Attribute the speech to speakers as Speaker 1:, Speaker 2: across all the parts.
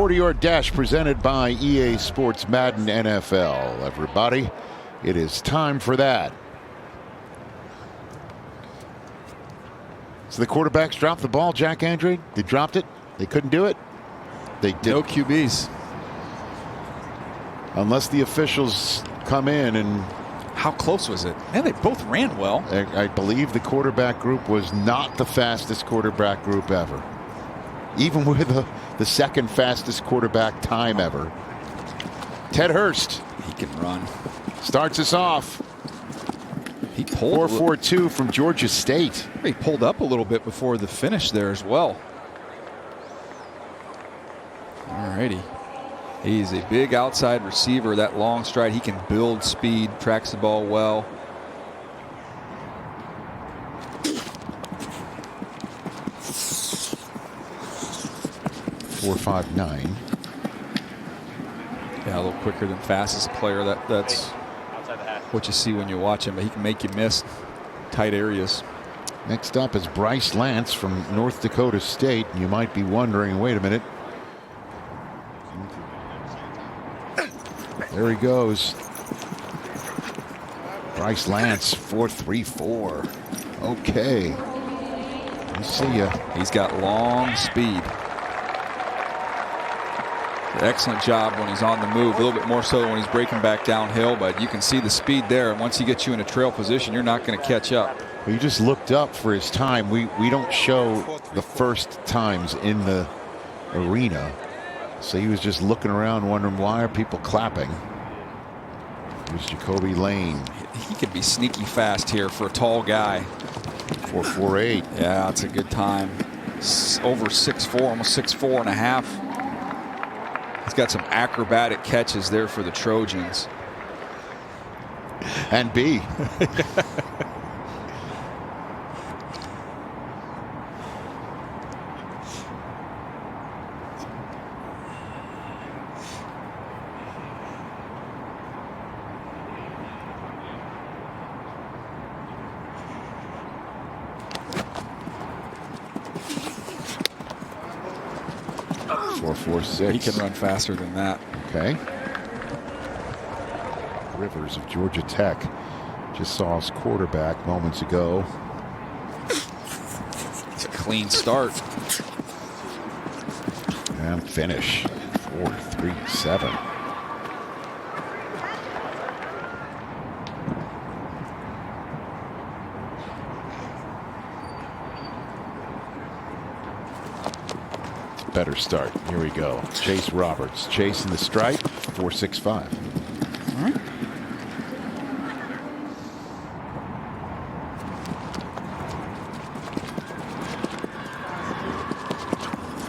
Speaker 1: 40-yard dash presented by EA Sports Madden NFL. Everybody, it is time for that. So the quarterbacks dropped the ball, Jack Andre. They dropped it. They couldn't do it. They did.
Speaker 2: No QBs.
Speaker 1: Unless the officials come in and...
Speaker 2: How close was it? Man, they both ran well.
Speaker 1: I believe the quarterback group was not the fastest quarterback group ever. Even with the second fastest quarterback time ever. Ted Hurst.
Speaker 2: He can run.
Speaker 1: Starts us off.
Speaker 2: He pulled
Speaker 1: 4-4-2 from Georgia State.
Speaker 2: He pulled up a little bit before the finish there as well. All righty. He's a big outside receiver. That long stride, he can build speed, tracks the ball well.
Speaker 1: Four, 5-9.
Speaker 2: Yeah, a little quicker than fastest player. That's what you see when you watch him. But he can make you miss tight areas.
Speaker 1: Next up is Bryce Lance from North Dakota State. You might be wondering, wait a minute. There he goes. Bryce Lance, 4.34. Okay. I see ya.
Speaker 2: He's got long speed. Excellent job when he's on the move. A little bit more so when he's breaking back downhill, but you can see the speed there. And once he gets you in a trail position, you're not going to catch up.
Speaker 1: He just looked up for his time. We don't show the first times in the arena. So he was just looking around wondering, why are people clapping? Here's Jacoby Lane.
Speaker 2: He could be sneaky fast here for a tall guy.
Speaker 1: 4.48.
Speaker 2: Yeah, that's a good time. Over 6'4", almost 6'4 and a half. He's got some acrobatic catches there for the Trojans.
Speaker 1: And B. 4.46.
Speaker 2: He can run faster than that.
Speaker 1: Okay. Rivers of Georgia Tech just saw his quarterback moments ago.
Speaker 2: It's a clean start.
Speaker 1: And finish. 4.37. Better start. Here we go. Chase Roberts chasing the stripe. 4.65.
Speaker 2: All right.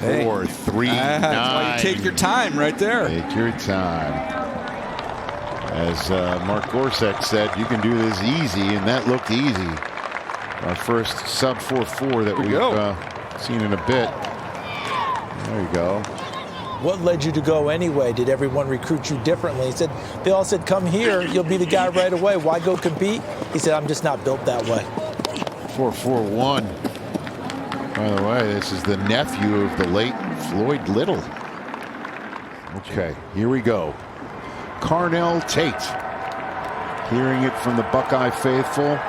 Speaker 1: Hey. 4.39.
Speaker 2: That's why you take your time right there.
Speaker 1: Take your time. As Mark Gorsuch said, you can do this easy, and that looked easy. Our first sub 4.4 that we've seen in a bit. There you go.
Speaker 3: What led you to go anyway? Did everyone recruit you differently? He said, they all said, come here, you'll be the guy right away. Why go compete? He said, I'm just not built that way.
Speaker 1: 4.41. By the way, this is the nephew of the late Floyd Little. Okay, here we go. Carnell Tate. Hearing it from the Buckeye faithful.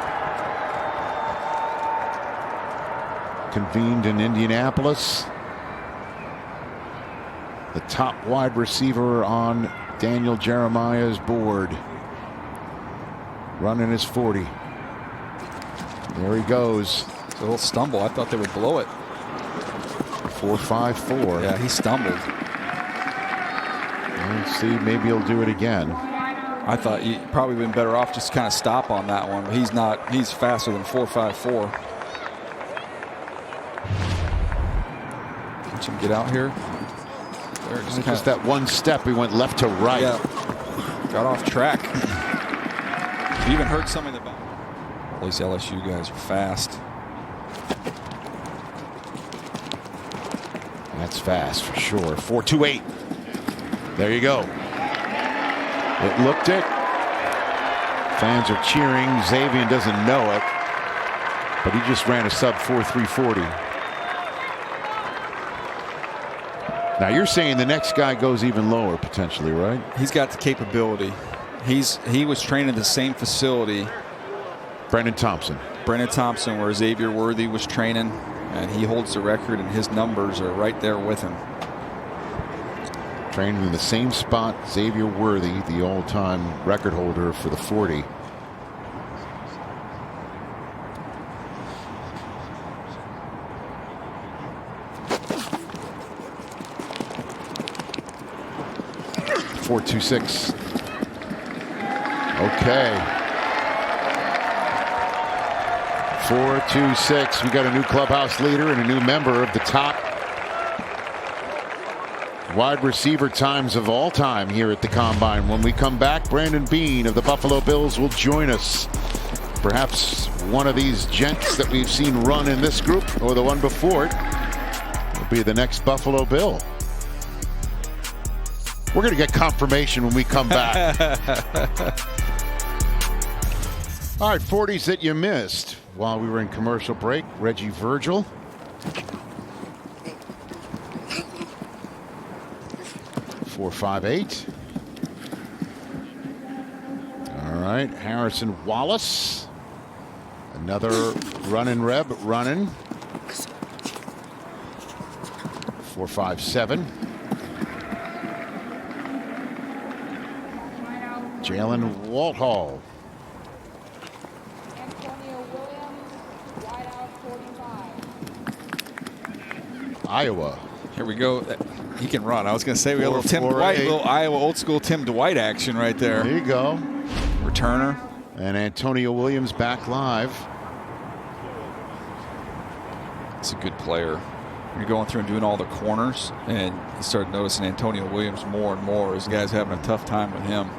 Speaker 1: Convened in Indianapolis. The top wide receiver on Daniel Jeremiah's board. Running his 40. There he goes.
Speaker 2: It's a little stumble. I thought they would blow it.
Speaker 1: 4.54.
Speaker 2: Yeah, he stumbled.
Speaker 1: Let's see, maybe he'll do it again.
Speaker 2: I thought he probably been better off just kind of stop on that one, but he's not. He's faster than 4.54. Watch him get out here. There,
Speaker 1: just that one step, he went left to right.
Speaker 2: Yeah. Got off track. He even hurt some of the back. At least LSU guys are fast.
Speaker 1: That's fast for sure. 4.28. There you go. It looked it. Fans are cheering. Xavier doesn't know it, but he just ran a sub 4.340. Now you're saying the next guy goes even lower potentially, right?
Speaker 2: He's got the capability. He was trained in the same facility.
Speaker 1: Brendan Thompson,
Speaker 2: where Xavier Worthy was training, and he holds the record, and his numbers are right there with him.
Speaker 1: Trained in the same spot, Xavier Worthy, the all-time record holder for the 40. .426. Okay. 426. We got a new clubhouse leader and a new member of the top wide receiver times of all time here at the Combine. When we come back, Brandon Beane of the Buffalo Bills will join us. Perhaps one of these gents that we've seen run in this group, or the one before it, will be the next Buffalo Bill. We're going to get confirmation when we come back. All right, 40s that you missed while we were in commercial break. Reggie Virgil. .458. All right, Harrison Wallace. Another running Reb running. .457. Jalen Walthall. Iowa.
Speaker 2: Here we go. He can run. I was going to say we got a little Tim
Speaker 1: 4,
Speaker 2: Dwight,
Speaker 1: 8.
Speaker 2: little Iowa old school Tim Dwight action right there.
Speaker 1: There you go.
Speaker 2: Returner.
Speaker 1: And Antonio Williams back live.
Speaker 2: It's a good player. You're going through and doing all the corners, and you start noticing Antonio Williams more and more. This guy's having a tough time with him.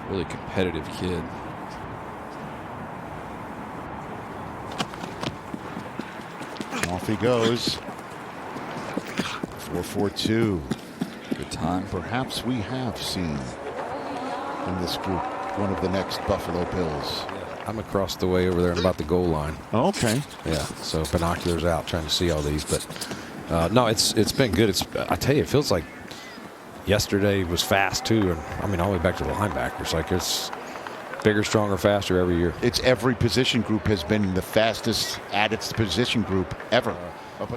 Speaker 2: Really competitive kid.
Speaker 1: Off he goes. 4.42.
Speaker 2: Good time.
Speaker 1: Perhaps we have seen in this group one of the next Buffalo Bills.
Speaker 4: I'm across the way over there and about the goal line.
Speaker 1: Okay.
Speaker 4: Yeah, so binoculars out trying to see all these. But no, it's been good. I tell you, it feels like yesterday was fast too, and I mean all the way back to the linebackers. Like it's bigger, stronger, faster every year.
Speaker 1: It's every position group has been the fastest at its position group ever.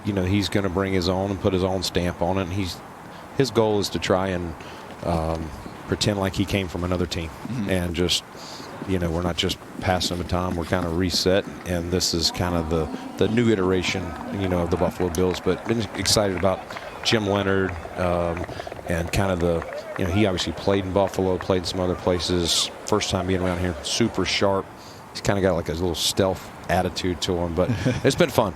Speaker 4: You know, he's going to bring his own and put his own stamp on it. And his goal is to try and pretend like he came from another team, and just, you know, we're not just passing him a time. We're kind of reset, and this is kind of the new iteration, you know, of the Buffalo Bills. But been excited about Jim Leonard. And kind of you know, he obviously played in Buffalo, played in some other places. First time being around here, super sharp. He's kind of got like a little stealth attitude to him, but it's been fun.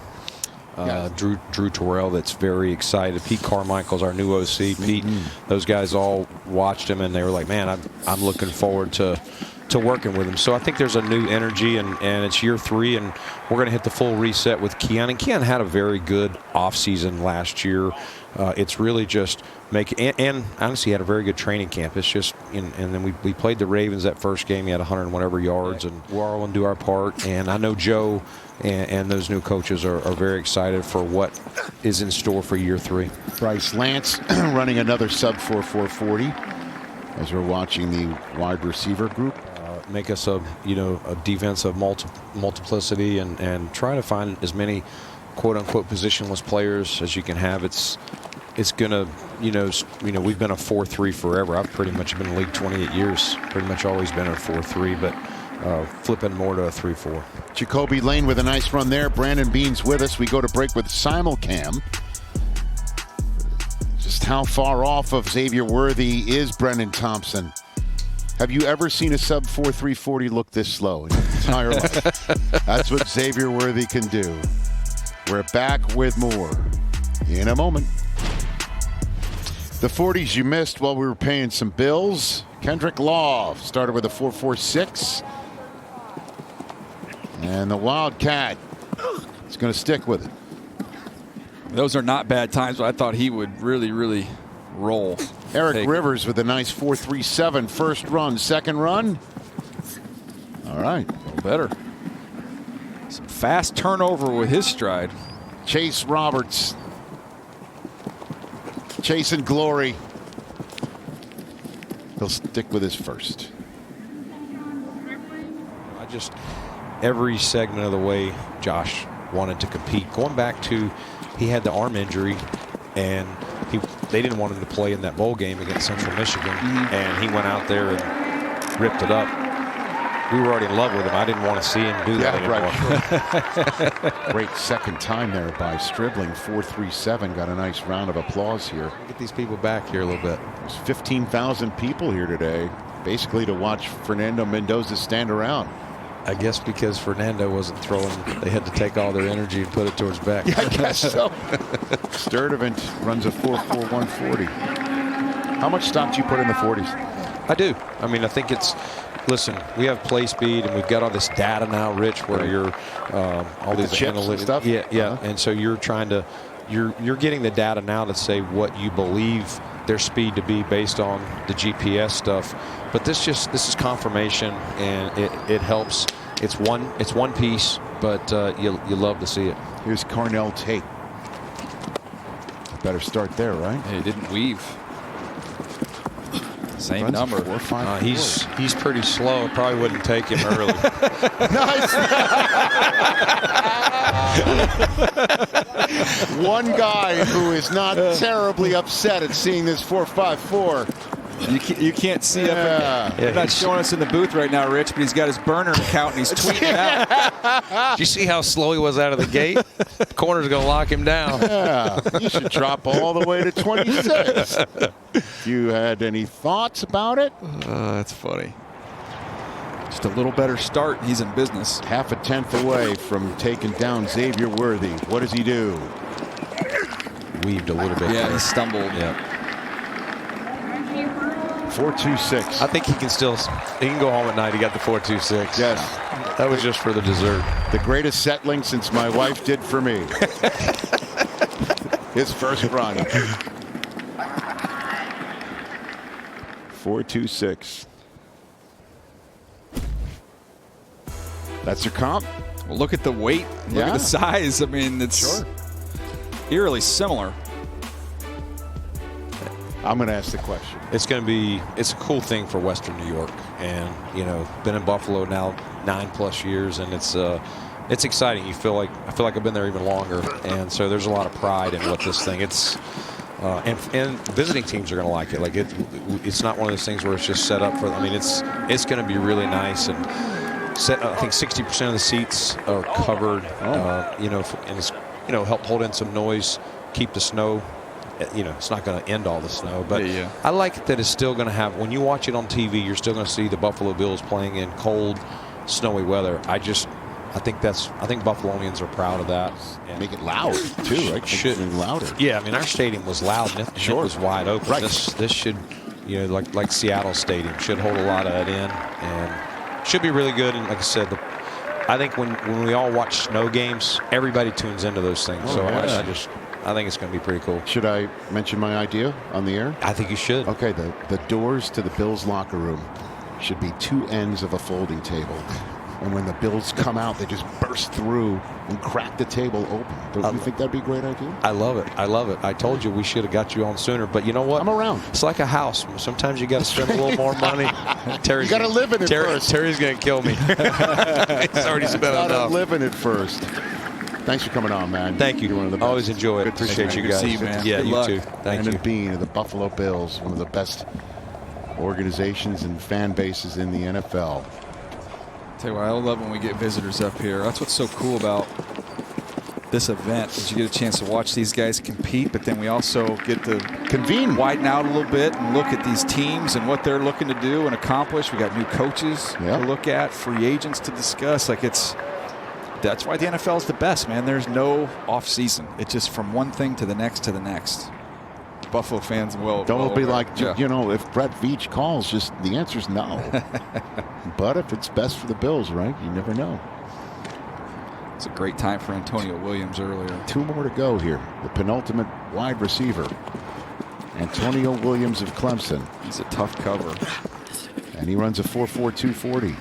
Speaker 4: Drew Terrell, that's very excited. Pete Carmichael's our new OC. Pete, those guys all watched him, and they were like, man, I'm looking forward to working with him. So I think there's a new energy, and it's year 3, and we're going to hit the full reset with Keon. And Keon had a very good offseason last year. It's really just and honestly had a very good training camp. It's just, and then we played the Ravens that first game. He had 100 and whatever yards, and we're all going to do our part. And I know Joe and those new coaches are very excited for what is in store for year 3.
Speaker 1: Bryce Lance running another sub 4.40 as we're watching the wide receiver group.
Speaker 4: Make us a defense of multiplicity and try to find as many quote unquote positionless players as you can have. It's gonna, we've been a 4-3 forever. I've pretty much been in the league 28 years. Pretty much always been a 4-3, but flipping more to a 3-4.
Speaker 1: Jacoby Lane with a nice run there. Brandon Beane's with us. We go to break with simulcam. Just how far off of Xavier Worthy is Brendan Thompson? Have you ever seen a sub 4.340 look this slow in your entire life? That's what Xavier Worthy can do. We're back with more in a moment. The 40s you missed while we were paying some bills. Kendrick Law started with a 4.46. And the Wildcat is going to stick with it.
Speaker 2: Those are not bad times, but I thought he would really, really roll.
Speaker 1: Eric Rivers with a nice 4.37 first run. Second run, All right.
Speaker 2: Better. Some fast turnover with his stride.
Speaker 1: Chase Roberts. Chasing glory. He'll stick with his first.
Speaker 4: Every segment of the way Josh wanted to compete. Going back to, he had the arm injury, and they didn't want him to play in that bowl game against Central Michigan, and he went out there and ripped it up. We were already in love with him. I didn't want to see him do that anymore.
Speaker 1: Right. Great second time there by Stribling. 4.37. Got a nice round of applause here.
Speaker 4: Get these people back here a little bit.
Speaker 1: There's 15,000 people here today, basically to watch Fernando Mendoza stand around.
Speaker 4: I guess because Fernando wasn't throwing, they had to take all their energy and put it towards back.
Speaker 1: Yeah, I guess so. Sturdivant runs a 4.41 140. How much stock do you put in the 40s?
Speaker 4: I do. I mean, I think it's, listen, we have play speed and we've got all this data now, Rich, where you're all these
Speaker 1: chips and stuff.
Speaker 4: Yeah. And so you're trying to, you're getting the data now to say what you believe their speed to be based on the GPS stuff. But this is confirmation, and it helps. It's one piece, but you love to see it.
Speaker 1: Here's Carnell Tate. Better start there, right?
Speaker 2: He didn't weave. Same
Speaker 1: Runs
Speaker 2: number.
Speaker 1: 4.54.
Speaker 4: He's pretty slow. It probably wouldn't take him early.
Speaker 1: Nice. One guy who is not terribly upset at seeing this 4.54.
Speaker 2: You can't see up. They're not showing us in the booth right now, Rich, but he's got his burner account and he's tweeting it out.
Speaker 4: Did you see how slow he was out of the gate? The corner's going to lock him down.
Speaker 1: Yeah, you should drop all the way to 26. If you had any thoughts about it?
Speaker 2: That's funny. Just a little better start, and he's in business.
Speaker 1: Half a tenth away from taking down Xavier Worthy. What does he do?
Speaker 4: Weaved a little bit.
Speaker 2: Yeah, he stumbled.
Speaker 4: Yeah.
Speaker 1: 4.26.
Speaker 4: I think he can go home at night. He got the 4.26.
Speaker 1: Yes.
Speaker 4: That was just for the dessert.
Speaker 1: The greatest settling since my wife did for me. His first run. 4.26. That's your comp?
Speaker 2: Well, look at the weight. Look at the size. I mean, it's eerily similar.
Speaker 1: I'm going to ask the question.
Speaker 4: It's a cool thing for Western New York, and been in Buffalo now 9+ years, and it's exciting. I feel like I've been there even longer, and so there's a lot of pride in what this thing. It's and visiting teams are going to like it. Like it's not one of those things where it's just set up for. I mean, it's going to be really nice, and I think 60% of the seats are covered. And it's help hold in some noise, keep the snow. It's not going to end all the snow, but I like that it's still going to have, when you watch it on TV, you're still going to see the Buffalo Bills playing in cold, snowy weather. I think Buffalonians are proud of that. And
Speaker 1: make it loud too, right?
Speaker 4: Should be
Speaker 1: louder.
Speaker 4: Yeah, I mean, our stadium was loud. It was wide open.
Speaker 1: Right.
Speaker 4: This should, like Seattle Stadium, should hold a lot of that in, and should be really good. And like I said, I think when we all watch snow games, everybody tunes into those things. I think it's going to be pretty cool.
Speaker 1: Should I mention my idea on the air?
Speaker 4: I think you should.
Speaker 1: Okay, the doors to the Bills locker room should be two ends of a folding table. And when the Bills come out, they just burst through and crack the table open. Don't you think that'd be a great idea?
Speaker 4: I love it. I told you we should have got you on sooner, but you know what?
Speaker 1: I'm around.
Speaker 4: It's like a house. Sometimes you got to spend a little more money.
Speaker 1: You got to live in it first.
Speaker 4: Terry's going to kill me. He's already spent enough.
Speaker 1: Got to live in it first. Thanks for coming on, man.
Speaker 4: Thank you.
Speaker 1: You're one of the best.
Speaker 4: Always enjoy it. Appreciate you guys.
Speaker 2: See you, man.
Speaker 4: Yeah,
Speaker 2: Good
Speaker 4: you
Speaker 2: luck.
Speaker 4: too. Thank
Speaker 1: Brandon
Speaker 4: you.
Speaker 1: Beane of the Buffalo Bills, one of the best organizations and fan bases in the NFL.
Speaker 2: Tell you what, I love when we get visitors up here. That's what's so cool about this event, is you get a chance to watch these guys compete, but then we also get to
Speaker 1: Convene.
Speaker 2: widen out a little bit and look at these teams and what they're looking to do and accomplish. We got new coaches to look at, free agents to discuss. That's why the NFL is the best, man. There's no off season. It's just from one thing to the next to the next. Buffalo fans
Speaker 1: Don't be like, if Brett Veach calls, just the answer's no. But if it's best for the Bills, right? You never know.
Speaker 2: It's a great time for Antonio Williams earlier.
Speaker 1: 2 more to go here. The penultimate wide receiver, Antonio Williams of Clemson.
Speaker 2: He's a tough cover.
Speaker 1: And he runs a 4.42 40.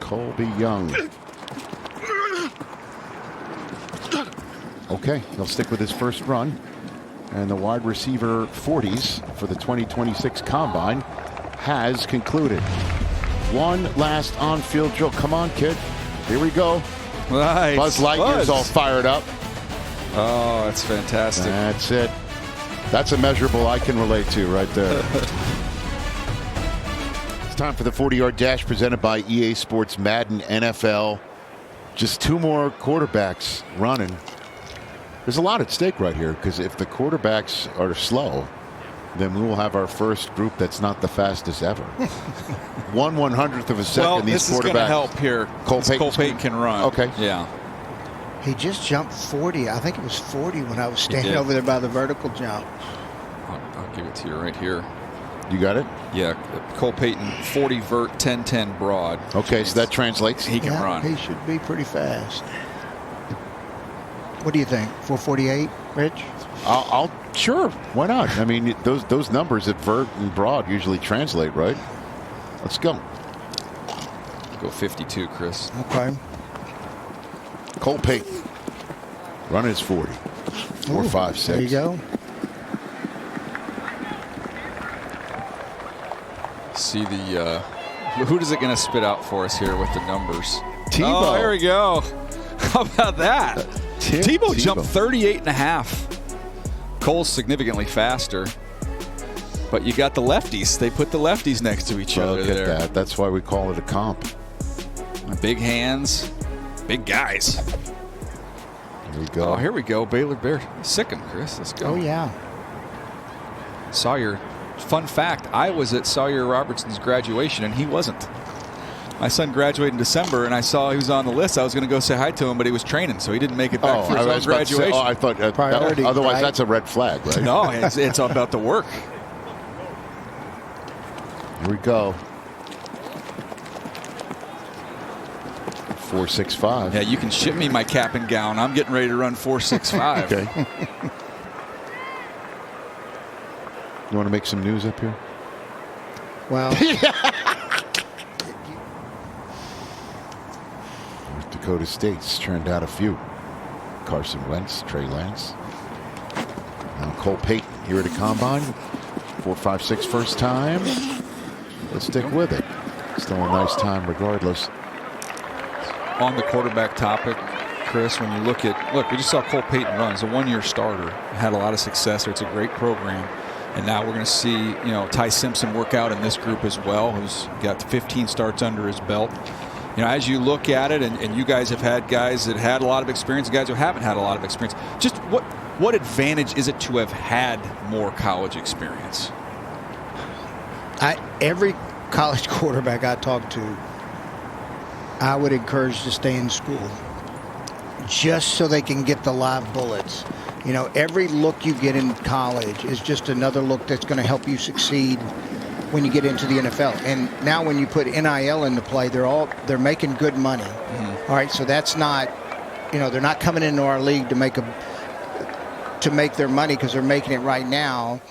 Speaker 1: Colby Young. Okay, he'll stick with his first run. And the wide receiver 40s for the 2026 Combine has concluded. One last on-field drill. Come on, kid. Here we go.
Speaker 2: Nice.
Speaker 1: Buzz Lightyear's all fired up.
Speaker 2: Oh, that's fantastic.
Speaker 1: That's it. That's a measurable I can relate to right there. It's time for the 40-yard dash presented by EA Sports Madden NFL. Just 2 more quarterbacks running. There's a lot at stake right here because if the quarterbacks are slow, then we will have our first group that's not the fastest ever. 1/100th of a second.
Speaker 2: Well,
Speaker 1: these
Speaker 2: this is going to help here.
Speaker 1: Cole
Speaker 2: Payton can run.
Speaker 1: Okay.
Speaker 2: Yeah.
Speaker 5: He just jumped 40. I think it was 40 when I was standing over there by the vertical jump.
Speaker 2: I'll give it to you right here.
Speaker 1: You got it?
Speaker 2: Yeah. Cole Payton, 40 vert, 10-10 broad.
Speaker 1: Okay, so that translates.
Speaker 2: He can run.
Speaker 5: He should be pretty fast. What do you think? 448, Rich?
Speaker 1: I'll sure. Why not? I mean, those numbers at vert and broad usually translate, right? Let's go.
Speaker 2: Go 52, Chris.
Speaker 5: Okay.
Speaker 1: Cole Payton running his 40. 4, 5, 6.
Speaker 5: There you go.
Speaker 2: See the who is it going to spit out for us here with the numbers?
Speaker 1: Tebow.
Speaker 2: Oh, there we go. How about that? Tebow jumped 38.5. Cole's significantly faster. But you got the lefties. They put the lefties next to each other
Speaker 1: Look at
Speaker 2: there.
Speaker 1: that. That's why we call it a comp.
Speaker 2: Big hands, big guys.
Speaker 1: Here we go.
Speaker 2: Oh, here we go. Baylor Bear. Sick 'em, Chris. Let's go.
Speaker 5: Oh, yeah.
Speaker 2: Sawyer. Fun fact, I was at Sawyer Robertson's graduation, and he wasn't. My son graduated in December, and I saw he was on the list. I was going to go say hi to him, but he was training, so he didn't make it back for his own graduation.
Speaker 1: I thought
Speaker 5: Priority,
Speaker 1: otherwise
Speaker 5: right?
Speaker 1: that's a red flag, right?
Speaker 2: No, it's all about the work.
Speaker 1: Here we go. 4.65.
Speaker 2: Yeah, you can ship me my cap and gown. I'm getting ready to run 4.65.
Speaker 1: Okay. You want to make some news up here?
Speaker 5: Well,
Speaker 1: North Dakota State's turned out a few. Carson Wentz, Trey Lance. Now Cole Payton here at a combine. 4.56 first time. Let's stick with it. Still a nice time regardless.
Speaker 2: On the quarterback topic, Chris, when you look, we just saw Cole Payton run. He's a one-year starter. Had a lot of success there. It's a great program. And now we're going to see, Ty Simpson work out in this group as well, who's got 15 starts under his belt. As you look at it, and you guys have had guys that had a lot of experience, and guys who haven't had a lot of experience. Just what advantage is it to have had more college experience?
Speaker 5: every college quarterback I talk to, I would encourage to stay in school just so they can get the live bullets. You know, every look you get in college is just another look that's going to help you succeed when you get into the NFL. And now when you put NIL into play, they're making good money. Mm-hmm. All right, so that's not, you know, they're not coming into our league to make their money because they're making it right now.